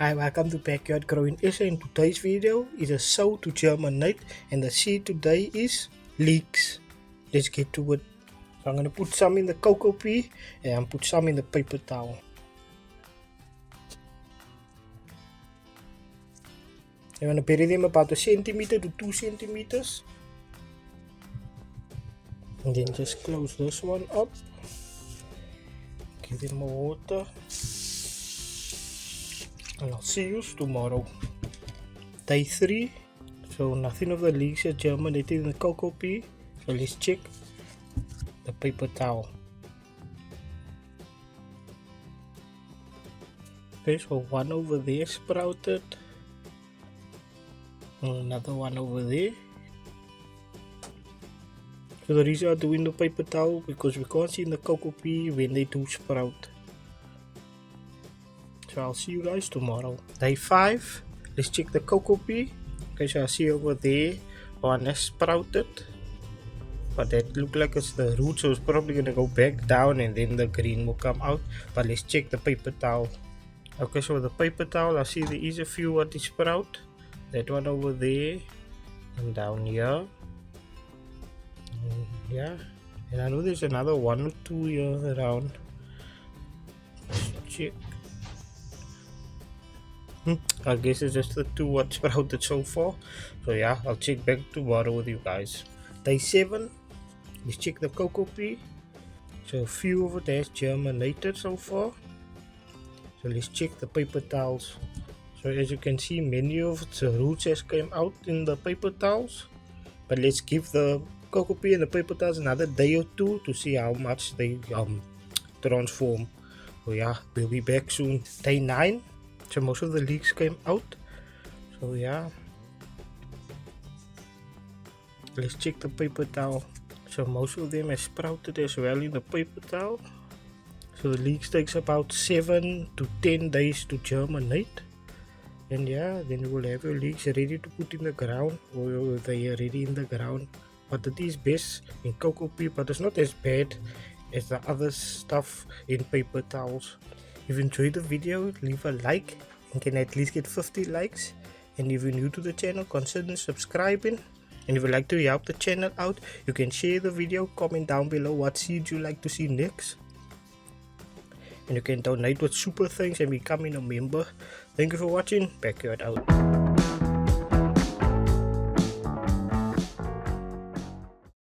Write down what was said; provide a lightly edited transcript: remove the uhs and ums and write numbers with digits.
Hi, welcome to Backyard Growing SA. In today's video is a sow to germinate, and the seed today is leeks. Let's get to it. So I'm going to put some in the coco-peat and put some in the paper towel. I'm going to bury them about 1 centimeter to 2 centimeters. And then just close this one up. Give them more water. And I'll see you tomorrow. Day 3. So nothing of the leeks are germinated in the coco-peat. So let's check the paper towel. Okay, so one over there sprouted. And another one over there. So the reason I'm doing the paper towel because we can't see in the coco-peat when they do sprout. So I'll see you guys tomorrow. Day 5. Let's check the coco-peat. Okay, so I see over there one has sprouted. But that look like it's the root, so it's probably gonna go back down and then the green will come out. But let's check the paper towel. Okay, so the paper towel, I see there is a few what is sprout. That one over there and down here. Yeah, and I know there's another 1 or 2 here around. Let's check. I guess it's just the 2 what sprouted so far. So yeah, I'll check back tomorrow with you guys. Day 7. Let's check the coco-peat. So a few of it has germinated so far. So let's check the paper towels. So as you can see, many of the roots has came out in the paper towels. But let's give the coco-peat and the paper towels another day or 2 to see how much they transform. So yeah, we'll be back soon. Day 9. So most of the leeks came out. So yeah, let's check the paper towel. So most of them have sprouted as well in the paper towel. So the leeks takes about 7 to 10 days to germinate. And yeah, then you will have your leeks ready to put in the ground, or they are ready in the ground. But it is best in coco-peat, but it's not as bad as the other stuff in paper towels. If you enjoyed the video, leave a like and can at least get 50 likes. And if you're new to the channel, consider subscribing. And if you'd like to help the channel out, you can share the video, comment down below what seeds you like to see next. And you can donate with super thanks and becoming a member. Thank you for watching. Backyard out.